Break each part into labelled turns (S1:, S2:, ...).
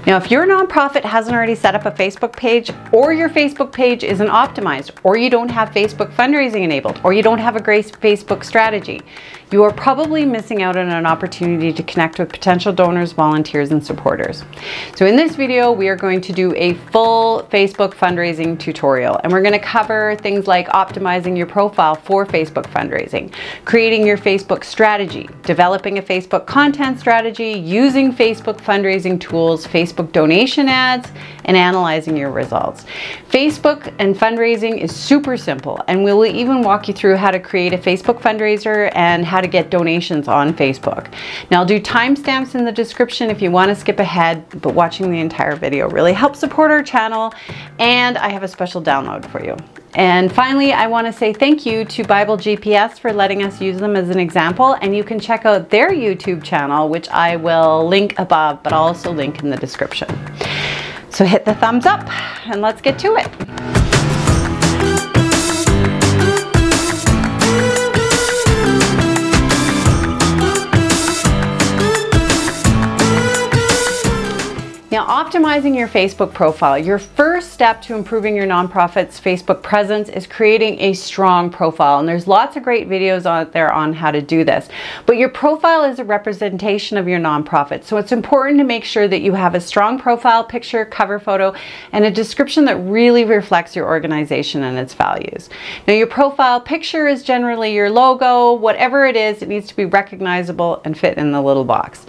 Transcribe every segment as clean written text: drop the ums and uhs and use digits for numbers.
S1: Now, if your nonprofit hasn't already set up a Facebook page, or your Facebook page isn't optimized, or you don't have Facebook fundraising enabled, or you don't have a great Facebook strategy, you are probably missing out on an opportunity to connect with potential donors, volunteers, and supporters. So in this video, we are going to do a full Facebook fundraising tutorial, and we're going to cover things like optimizing your profile for Facebook fundraising, creating your Facebook strategy, developing a Facebook content strategy, using Facebook fundraising tools, Facebook donation ads, and analyzing your results. Facebook and fundraising is super simple, and we'll even walk you through how to create a Facebook fundraiser and how to get donations on Facebook. Now, I'll do timestamps in the description if you want to skip ahead, but watching the entire video really helps support our channel, and I have a special download for you. And finally, I want to say thank you to Bible GPS for letting us use them as an example, and you can check out their YouTube channel, which I will link above, but I'll also link in the description. So hit the thumbs up and let's get to it. Now, optimizing your Facebook profile. Your first step to improving your nonprofit's Facebook presence is creating a strong profile. And there's lots of great videos out there on how to do this. But your profile is a representation of your nonprofit. So it's important to make sure that you have a strong profile picture, cover photo, and a description that really reflects your organization and its values. Now, your profile picture is generally your logo. Whatever it is, it needs to be recognizable and fit in the little box.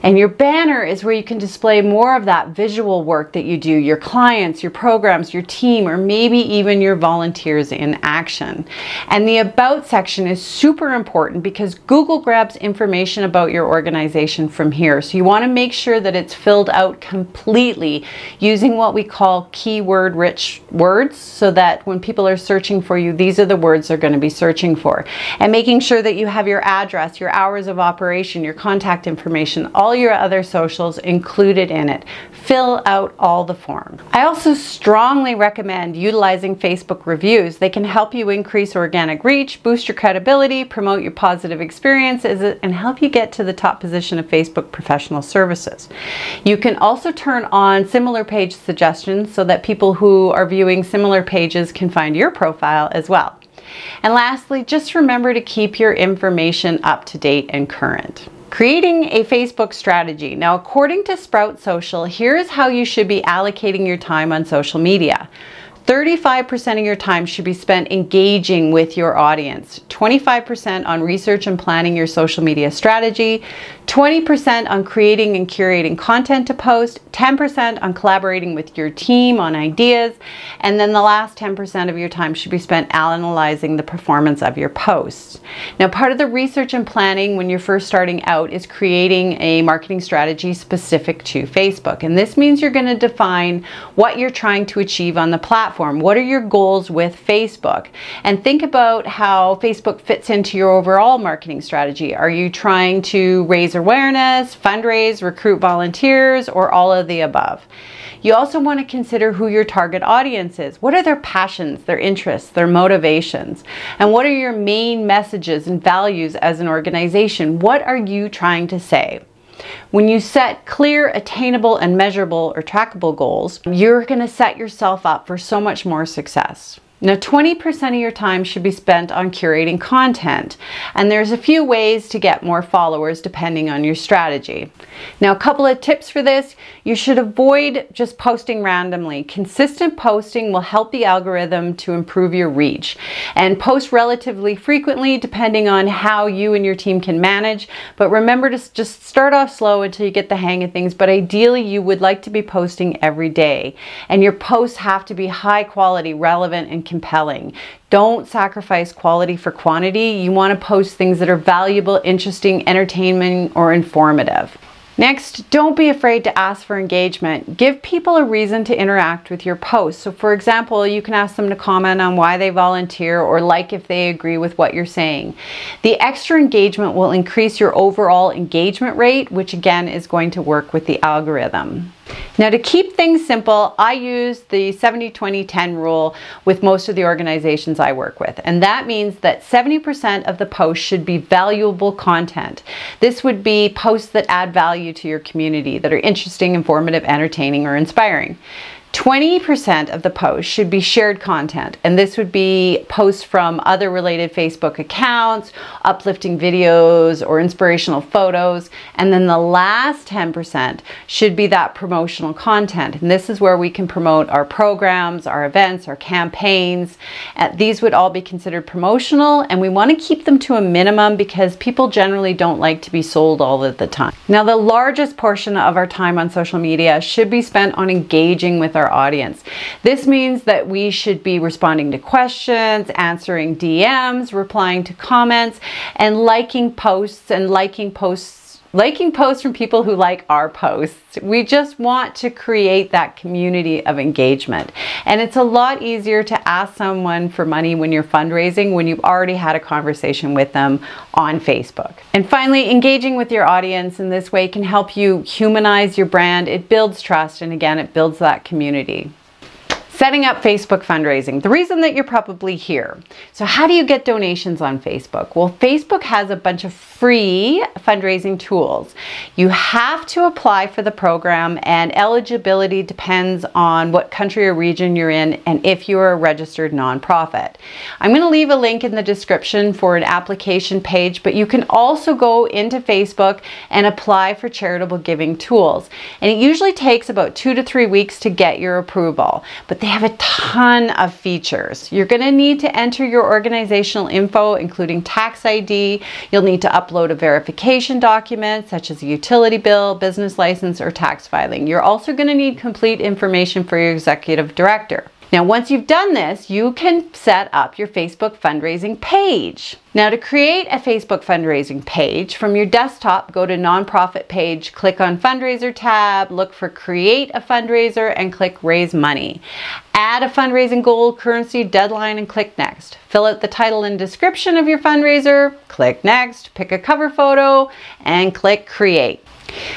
S1: And your banner is where you can display more of that visual work that you do, your clients, your programs, your team, or maybe even your volunteers in action. And the About section is super important because Google grabs information about your organization from here. So you want to make sure that it's filled out completely using what we call keyword-rich words, so that when people are searching for you, these are the words they're going to be searching for. And making sure that you have your address, your hours of operation, your contact information, all your other socials included in it. Fill out all the forms. I also strongly recommend utilizing Facebook reviews. They can help you increase organic reach, boost your credibility, promote your positive experiences, and help you get to the top position of Facebook professional services. You can also turn on similar page suggestions so that people who are viewing similar pages can find your profile as well. And lastly, just remember to keep your information up to date and current. Creating a Facebook strategy. Now, according to Sprout Social, here is how you should be allocating your time on social media. 35% of your time should be spent engaging with your audience, 25% on research and planning your social media strategy, 20% on creating and curating content to post, 10% on collaborating with your team on ideas, and then the last 10% of your time should be spent analyzing the performance of your posts. Now, part of the research and planning when you're first starting out is creating a marketing strategy specific to Facebook. And this means you're going to define what you're trying to achieve on the platform. What are your goals with Facebook? And think about how Facebook fits into your overall marketing strategy. Are you trying to raise awareness, fundraise, recruit volunteers, or all of the above? You also want to consider who your target audience is. What are their passions, their interests, their motivations? And what are your main messages and values as an organization? What are you trying to say? When you set clear, attainable, and measurable or trackable goals, you're going to set yourself up for so much more success. Now, 20% of your time should be spent on curating content, and there's a few ways to get more followers depending on your strategy. Now, a couple of tips for this: you should avoid just posting randomly. Consistent posting will help the algorithm to improve your reach, and post relatively frequently depending on how you and your team can manage. But remember to just start off slow until you get the hang of things, but ideally you would like to be posting every day, and your posts have to be high quality, relevant, and compelling. Don't sacrifice quality for quantity. You want to post things that are valuable, interesting, entertaining, or informative. Next, don't be afraid to ask for engagement. Give people a reason to interact with your posts. So for example, you can ask them to comment on why they volunteer or like if they agree with what you're saying. The extra engagement will increase your overall engagement rate, which again is going to work with the algorithm. Now, to keep things simple, I use the 70-20-10 rule with most of the organizations I work with. And that means that 70% of the posts should be valuable content. This would be posts that add value to your community, that are interesting, informative, entertaining, or inspiring. 20% of the posts should be shared content, and this would be posts from other related Facebook accounts, uplifting videos, or inspirational photos. And then the last 10% should be that promotional content. And this is where we can promote our programs, our events, our campaigns. These would all be considered promotional, and we want to keep them to a minimum because people generally don't like to be sold all of the time. Now, the largest portion of our time on social media should be spent on engaging with our audience. This means that we should be responding to questions, answering DMs, replying to comments, and liking posts from people who like our posts. We just want to create that community of engagement. And it's a lot easier to ask someone for money when you're fundraising, when you've already had a conversation with them on Facebook. And finally, engaging with your audience in this way can help you humanize your brand. It builds trust, and again, it builds that community. Setting up Facebook fundraising, the reason that you're probably here. So how do you get donations on Facebook? Well, Facebook has a bunch of free fundraising tools. You have to apply for the program, and eligibility depends on what country or region you're in and if you're a registered nonprofit. I'm going to leave a link in the description for an application page, but you can also go into Facebook and apply for charitable giving tools. And it usually takes about 2 to 3 weeks to get your approval, but they have a ton of features. You're going to need to enter your organizational info, including tax ID. You'll need to upload a verification document, such as a utility bill, business license, or tax filing. You're also going to need complete information for your executive director. Now, once you've done this, you can set up your Facebook fundraising page. Now, to create a Facebook fundraising page, from your desktop, go to Nonprofit page, click on Fundraiser tab, look for Create a Fundraiser, and click Raise Money. Add a fundraising goal, currency, deadline, and click Next. Fill out the title and description of your fundraiser, click Next, pick a cover photo, and click Create.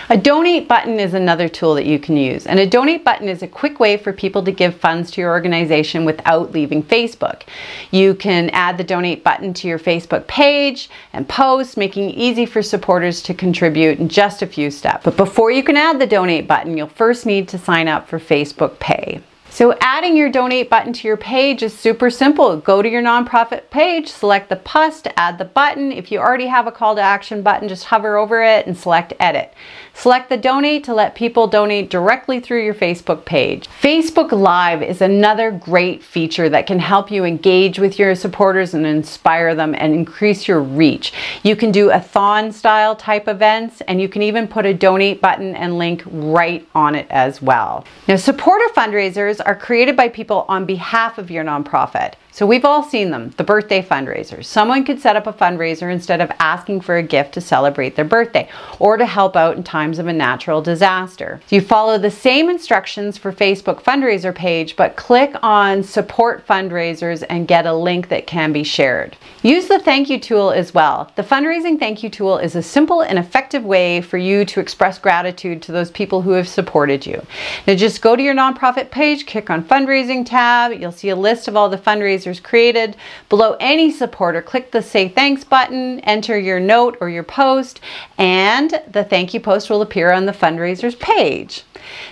S1: A donate button is another tool that you can use, and a donate button is a quick way for people to give funds to your organization without leaving Facebook. You can add the donate button to your Facebook page and post, making it easy for supporters to contribute in just a few steps. But before you can add the donate button, you'll first need to sign up for Facebook Pay. So adding your donate button to your page is super simple. Go to your nonprofit page, select the plus to add the button. If you already have a call to action button, just hover over it and select edit. Select the donate to let people donate directly through your Facebook page. Facebook Live is another great feature that can help you engage with your supporters and inspire them and increase your reach. You can do a thon style type events, and you can even put a donate button and link right on it as well. Now, supporter fundraisers are created by people on behalf of your nonprofit. So we've all seen them, the birthday fundraisers. Someone could set up a fundraiser instead of asking for a gift to celebrate their birthday or to help out in times of a natural disaster. So you follow the same instructions for Facebook fundraiser page, but click on Support Fundraisers and get a link that can be shared. Use the thank you tool as well. The fundraising thank you tool is a simple and effective way for you to express gratitude to those people who have supported you. Now just go to your nonprofit page, click on Fundraising tab. You'll see a list of all the fundraisers created. Below any supporter, click the Say Thanks button, enter your note or your post, and the thank you post will appear on the fundraisers page.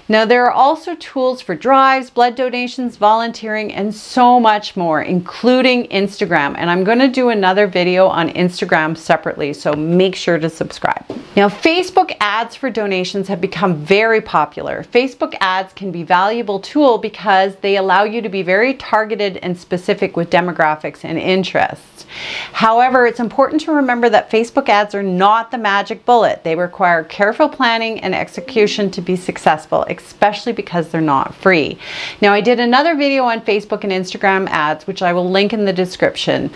S1: Now, there are also tools for drives, blood donations, volunteering, and so much more, including Instagram. And I'm going to do another video on Instagram separately, so make sure to subscribe. Now, Facebook ads for donations have become very popular. Facebook ads can be a valuable tool because they allow you to be very targeted and specific with demographics and interests. However, it's important to remember that Facebook ads are not the magic bullet. They require careful planning and execution to be successful, especially because they're not free. Now, I did another video on Facebook and Instagram ads, which I will link in the description.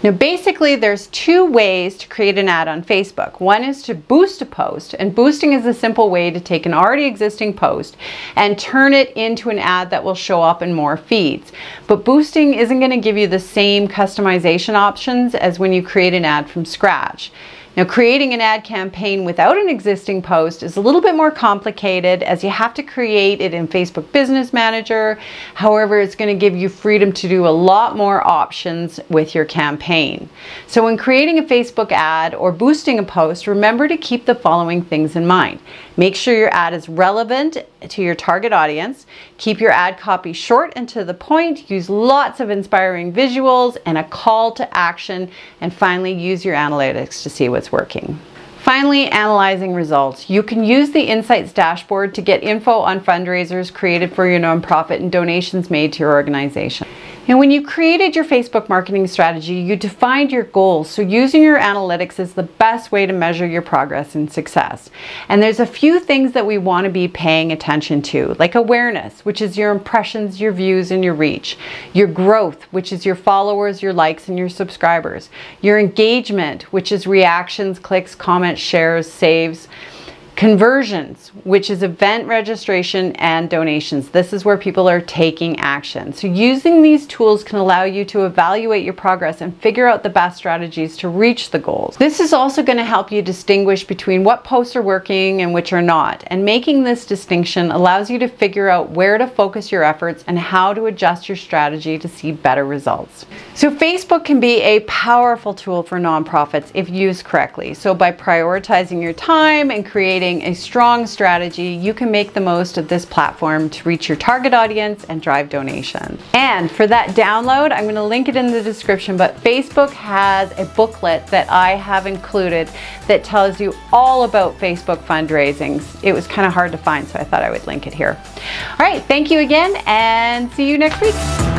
S1: Now, basically, there's two ways to create an ad on Facebook. One is to boost a post, and boosting is a simple way to take an already existing post and turn it into an ad that will show up in more feeds. But boosting isn't going to give you the same customization options as when you create an ad from scratch. Now, creating an ad campaign without an existing post is a little bit more complicated, as you have to create it in Facebook Business Manager. However, it's going to give you freedom to do a lot more options with your campaign. So when creating a Facebook ad or boosting a post, remember to keep the following things in mind. Make sure your ad is relevant to your target audience. Keep your ad copy short and to the point. Use lots of inspiring visuals and a call to action. And finally, use your analytics to see what's working. Finally, analyzing results. You can use the Insights dashboard to get info on fundraisers created for your nonprofit and donations made to your organization. And when you created your Facebook marketing strategy, you defined your goals. So using your analytics is the best way to measure your progress and success. And there's a few things that we want to be paying attention to, like awareness, which is your impressions, your views, and your reach. Your growth, which is your followers, your likes, and your subscribers. Your engagement, which is reactions, clicks, comments, shares, saves. Conversions, which is event registration and donations. This is where people are taking action. So using these tools can allow you to evaluate your progress and figure out the best strategies to reach the goals. This is also going to help you distinguish between what posts are working and which are not. And making this distinction allows you to figure out where to focus your efforts and how to adjust your strategy to see better results. So Facebook can be a powerful tool for nonprofits if used correctly. So by prioritizing your time and creating a strong strategy, you can make the most of this platform to reach your target audience and drive donations. And for that download, I'm going to link it in the description, but Facebook has a booklet that I have included that tells you all about Facebook fundraising. It was kind of hard to find, so I thought I would link it here. All right, thank you again, and see you next week.